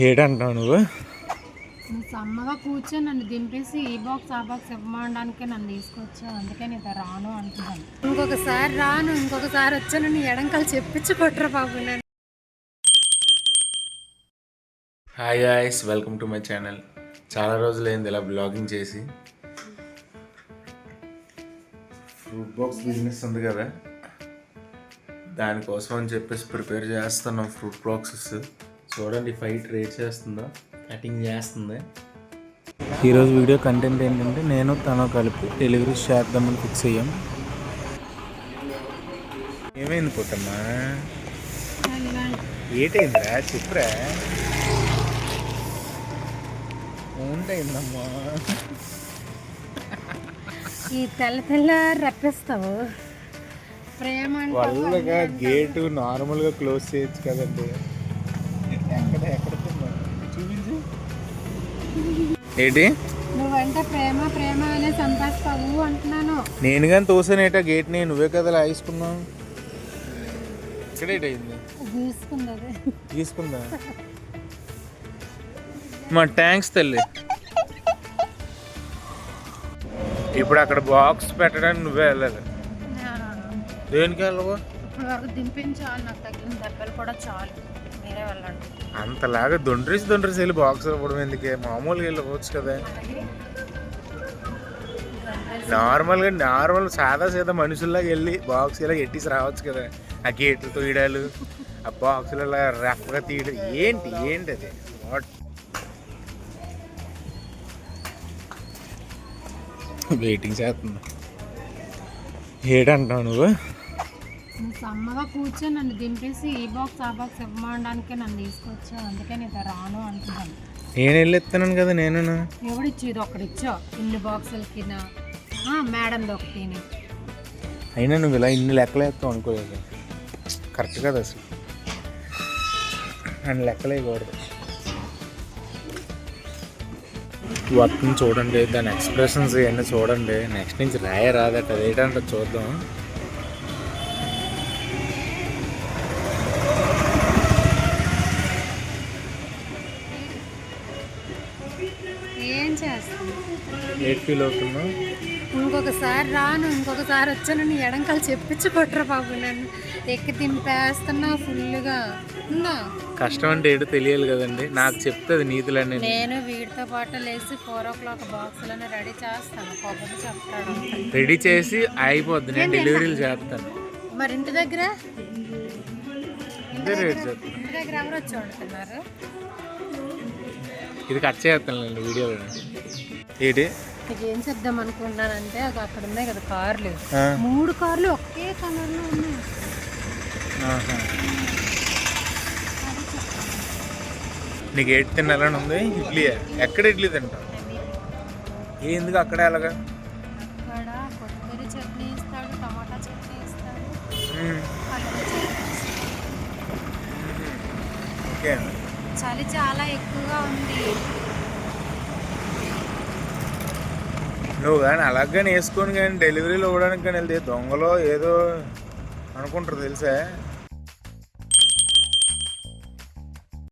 ఏడంటావు నువ్వు? సమ్మగా కూర్చొని నన్ను దింపేసి ఈ బాక్స్ ఆ బాక్స్ ఇవ్వడానికి నన్ను తీసుకొచ్చా, అందుకే నీతో రాను అంటున్నాను. ఇంకొకసారి రాను, ఇంకొకసారి వచ్చాను నీ ఎడంకాలు చెప్పించి కొట్టరా బాబు నేను. Hi guys, welcome to my channel. చాలా రోజులైంది ఇలా బ్లాగింగ్ చేసి. ఫ్రూట్ బాక్స్ బిజినెస్ ఉంది కదా, దానికోసం అని చెప్పేసి ప్రిపేర్ చేస్తున్నాం ఫ్రూట్ బాక్సెస్. చూడండి, 5 ట్రేడ్ చేస్తుందో, కటింగ్ చేస్తుంది. ఈరోజు వీడియో కంటెంట్ ఏంటంటే నేను తను కలిపి డెలివరీ చేద్దామని ఫిక్స్ అయ్యాం. ఏమైంది పుట్టమ్మా? ఏటైందిరా చెప్పురా. ఉంటైందమ్మా. ఈ తెల్ల తెల్ల రప్పిస్తావు ప్రేమ వాళ్ళగా గేటు నార్మల్గా క్లోజ్ చేయొచ్చు కదండి. ఎక్కడ చూపించు. ఏంటి నువ్వంటే ప్రేమ ప్రేమ అనే సంపాస్తావు అంటున్నాను. నేను కానీ తోసానేట గేట్ని, నువ్వే కదా లాగేసుకున్నావు. ఇక్కడేటయింది తీసుకుందా మా థ్యాంక్స్ తల్లి. ఇప్పుడు అక్కడ బాక్స్ పెట్టడానికి నువ్వే వెళ్ళాలి. దేనికి వెళ్ళవు? ఇప్పుడు వరకు దింపించాలి, నాకు తగిలిన దెబ్బలు కూడా చాలు, మీరే వెళ్ళండి. అంతలాగా దొండ్రేసి వెళ్ళి బాక్స్ ఇవ్వడం ఎందుకే? మామూలుగా వెళ్ళవచ్చు కదా. నార్మల్ సాదా సీదా మనుషుల్లాగా వెళ్ళి బాక్స్ ఇలా ఎట్టేసి రావచ్చు కదా. ఆ గేట్లు తోయడాలు, ఆ బాక్సులు ఇలా రఫ్గా తీయడం ఏంటి అది? వాట్ వెయిటింగ్ చేస్తున్నా. ఏడంటావు నువ్వు? సమ్మగా కూర్చొని నన్ను దింపేసి ఈ బాక్స్ ఆ బాక్స్ ఇవ్వడానికి నన్ను తీసుకొచ్చా, అందుకే నీతో రాను అంటున్నాను. నేను వెళ్ళి ఎత్తాను కదా. నేను ఎవడిచ్చు? ఇది ఒకటిచ్చా ఇన్ని బాక్సులకి, మేడంది ఒకటి. అయినా నువ్వు ఇలా ఇన్ని లెక్కలు వేస్తావు అనుకోలేదు. కరెక్ట్ కదా అసలు, అని లెక్కలు వేయకూడదు. వర్క్ని చూడండి, దాని ఎక్స్ప్రెషన్స్ ఇవన్నీ చూడండి. నెక్స్ట్ నుంచి రాదట, అదేంటంటే చూద్దాం. ఏం చేస్తాను? ఏట్ ఫీల్ అవుతున్నావు? ఇంకొకసారి రాను, ఇంకొకసారి వచ్చాను నీ ఎడంకాలు చెప్పించి కొట్టరా బాబు నన్ను. ఎక్కి దింపేస్తున్నా ఫుల్గా. కష్టం అంటే ఏదో తెలియాలి కదండి, నాకు చెప్తుంది నీతులన్నీ. నేను వీటితో పాటు లేచి 4 o'clock బాక్సులను రెడీ చేస్తాను. కొబ్బరి చెప్తాడు, రెడీ చేసి అయిపోద్ది, నేను డెలివరీలు చేస్తాను. మరి ఇంటి దగ్గర ఇంటి దగ్గర ఎవరు వచ్చి వండుతున్నారు? ఇది కట్ చేస్తాను వీడియోలో. ఏంటి ఏం చెప్దాం అనుకుంటున్నానంటే, అది అక్కడ ఉన్నాయి కదా కార్లు, 3 కార్లు ఒకే కలర్లో ఉన్నాయి. నీకు ఏటి తినాలని ఉంది? ఇడ్లీ? ఎక్కడ ఇడ్లీ తింటావు? ఎందుకు అక్కడ ఎలాగా? అక్కడ కొత్తిమీర చట్నీ ఇస్తాడు, టమాటా చట్నీ ఇస్తాడు, ఓకే. చలి చాలా ఎక్కువగా ఉంది. నువ్వు కానీ అలాగని వేసుకొని కానీ డెలివరీలో ఇవ్వడానికి కానీ వెళ్తే దొంగలో ఏదో అనుకుంటారు తెలుసా.